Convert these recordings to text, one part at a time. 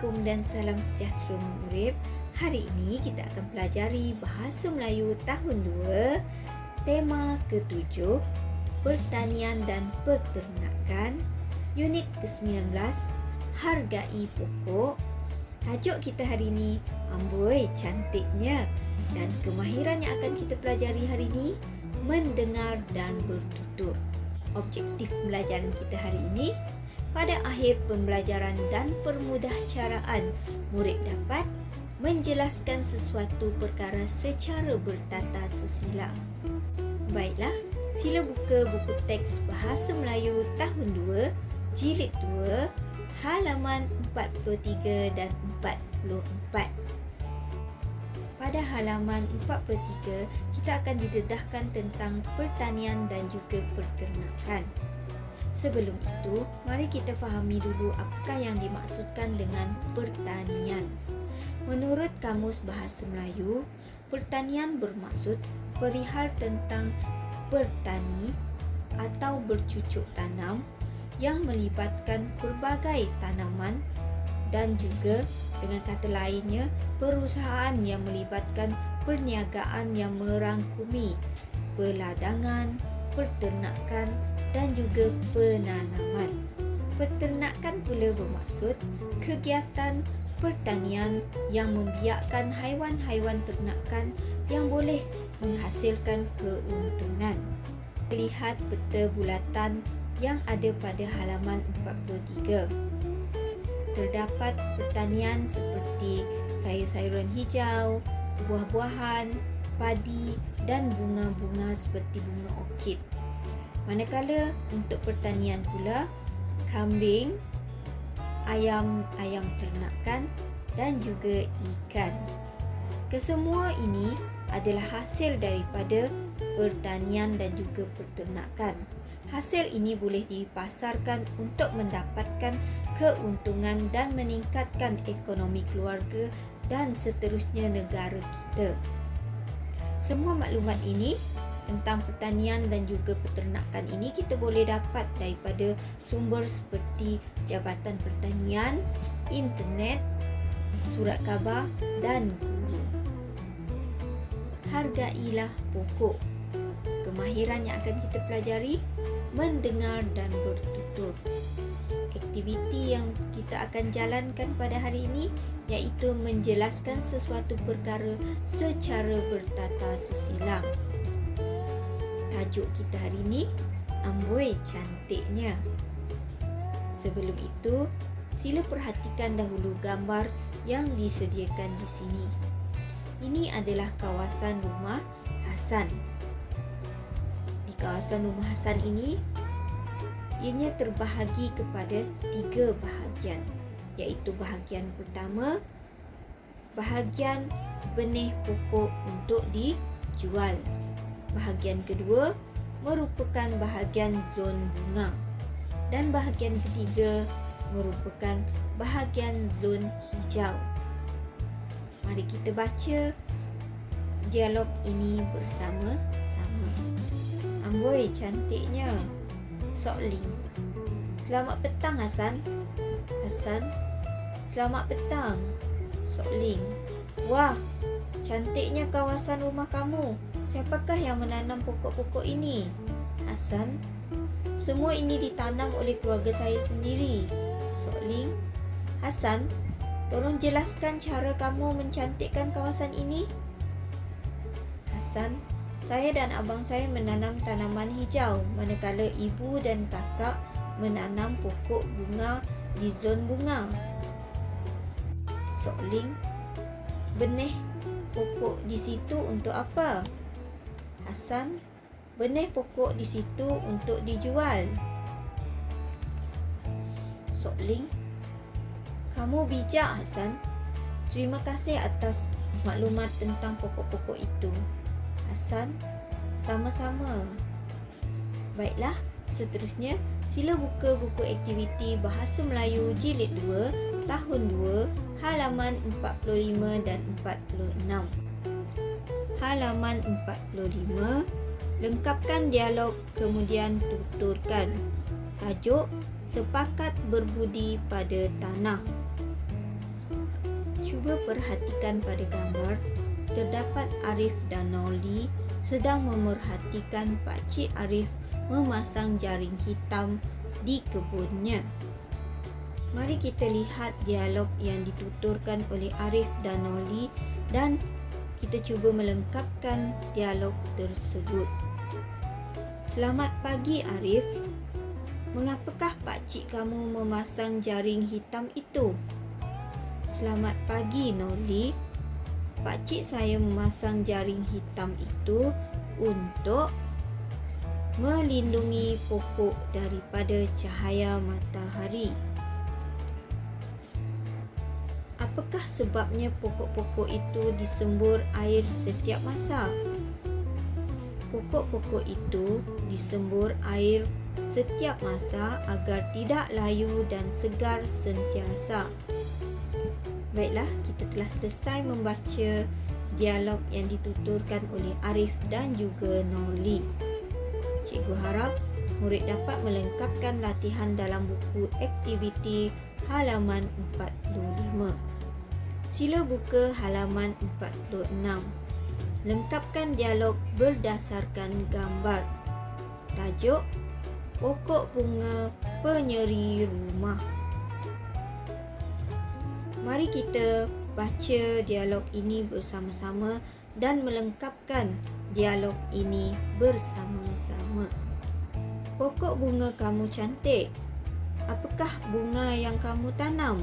Assalamualaikum dan salam sejahtera murid. Hari ini kita akan pelajari Bahasa Melayu tahun 2, tema ke-7, Pertanian dan Peternakan, unit ke-19, Hargai Pokok. Tajuk kita hari ini, amboi cantiknya, dan kemahiran yang akan kita pelajari hari ini, mendengar dan bertutur. Objektif pembelajaran kita hari ini, pada akhir pembelajaran dan permudahcaraan, murid dapat menjelaskan sesuatu perkara secara bertata susila. Baiklah, sila buka buku teks Bahasa Melayu tahun 2, jilid 2, halaman 43 dan 44. Pada halaman 43, kita akan didedahkan tentang pertanian dan juga peternakan. Sebelum itu, mari kita fahami dulu apakah yang dimaksudkan dengan pertanian. Menurut Kamus Bahasa Melayu, pertanian bermaksud perihal tentang bertani atau bercucuk tanam yang melibatkan pelbagai tanaman dan juga dengan kata lainnya, perusahaan yang melibatkan perniagaan yang merangkumi peladangan, peternakan dan juga penanaman. Peternakan pula bermaksud kegiatan pertanian yang membiakkan haiwan-haiwan ternakan yang boleh menghasilkan keuntungan. Lihat peta bulatan yang ada pada halaman 43. Terdapat pertanian seperti sayur-sayuran hijau, buah-buahan, padi dan bunga-bunga seperti bunga orkid. Manakala untuk pertanian pula, kambing, ayam ternakan dan juga ikan. Kesemua ini adalah hasil daripada pertanian dan juga peternakan. Hasil ini boleh dipasarkan untuk mendapatkan keuntungan dan meningkatkan ekonomi keluarga dan seterusnya negara kita. Semua maklumat ini tentang pertanian dan juga peternakan ini kita boleh dapat daripada sumber seperti Jabatan Pertanian, internet, surat khabar dan guru. Hargailah pokok. Kemahiran yang akan kita pelajari, mendengar dan bertutur. Aktiviti yang kita akan jalankan pada hari ini iaitu menjelaskan sesuatu perkara secara bertata susila. Tajuk kita hari ini, amboi cantiknya. Sebelum itu, sila perhatikan dahulu gambar yang disediakan di sini. Ini adalah kawasan rumah Hasan. Di kawasan rumah Hasan ini, ianya terbahagi kepada 3 bahagian, iaitu bahagian pertama, bahagian benih pokok untuk dijual. Bahagian kedua merupakan bahagian zon bunga dan bahagian ketiga merupakan bahagian zon hijau. Mari kita baca dialog ini bersama-sama. Amboi cantiknya. Sokling. Selamat petang Hasan. Hasan. Selamat petang. Sokling. Wah, cantiknya kawasan rumah kamu. Siapakah yang menanam pokok-pokok ini? Hasan. Semua ini ditanam oleh keluarga saya sendiri. Sokling. Hasan, tolong jelaskan cara kamu mencantikkan kawasan ini. Hasan. Saya dan abang saya menanam tanaman hijau, manakala ibu dan kakak menanam pokok bunga di zon bunga. Sokling. Benih pokok di situ untuk apa? Hasan. Benih pokok di situ untuk dijual. Sokling. Kamu bijak Hasan. Terima kasih atas maklumat tentang pokok-pokok itu. Hasan. Sama-sama. Baiklah, seterusnya sila buka buku aktiviti Bahasa Melayu jilid 2, tahun 2, halaman 45 dan 46. Halaman 45, lengkapkan dialog kemudian tuturkan. Tajuk, sepakat berbudi pada tanah. cuba perhatikan pada gambar, terdapat Arif dan Noli sedang memerhatikan Pak Cik Arif memasang jaring hitam di kebunnya. Mari kita lihat dialog yang dituturkan oleh Arif dan Noli dan kita cuba melengkapkan dialog tersebut. Selamat pagi Arif. Mengapakah Pak Cik kamu memasang jaring hitam itu? Selamat pagi Noli. Pak Cik saya memasang jaring hitam itu untuk melindungi pokok daripada cahaya matahari. Apakah sebabnya pokok-pokok itu disembur air setiap masa? Pokok-pokok itu disembur air setiap masa agar tidak layu dan segar sentiasa. Baiklah, kita telah selesai membaca dialog yang dituturkan oleh Arif dan juga Noli. Cikgu harap murid dapat melengkapkan latihan dalam buku aktiviti halaman 45. Sila buka halaman 46. Lengkapkan dialog berdasarkan gambar. Tajuk: Pokok bunga penyeri rumah. Mari kita baca dialog ini bersama-sama dan melengkapkan dialog ini bersama-sama. Pokok bunga kamu cantik. Apakah bunga yang kamu tanam?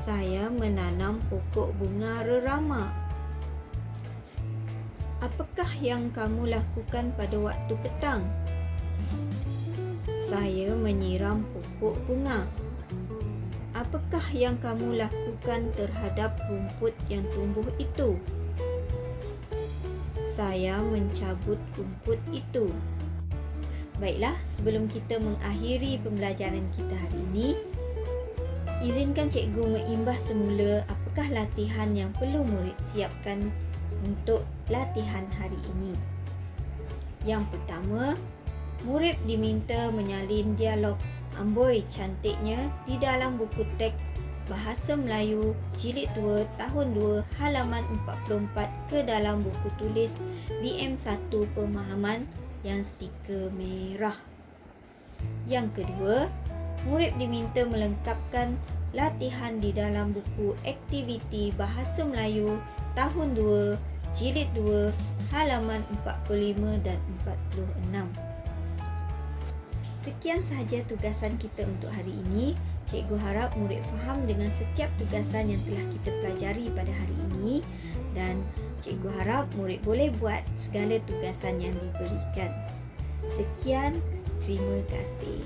Saya menanam pokok bunga rerama. Apakah yang kamu lakukan pada waktu petang? Saya menyiram pokok bunga. Apakah yang kamu lakukan terhadap rumput yang tumbuh itu? Saya mencabut rumput itu. Baiklah, sebelum kita mengakhiri pembelajaran kita hari ini, izinkan cikgu mengimbas semula apakah latihan yang perlu murid siapkan untuk latihan hari ini. Yang pertama, murid diminta menyalin dialog Amboi Cantiknya di dalam buku teks Bahasa Melayu Jilid 2 Tahun 2 halaman 44 ke dalam buku tulis BM1 Pemahaman yang stiker merah. Yang kedua, murid diminta melengkapkan latihan di dalam buku aktiviti Bahasa Melayu Tahun 2 Jilid 2 halaman 45 dan 46. Sekian sahaja tugasan kita untuk hari ini. Cikgu harap murid faham dengan setiap tugasan yang telah kita pelajari pada hari ini dan cikgu harap murid boleh buat segala tugasan yang diberikan. Sekian, terima kasih.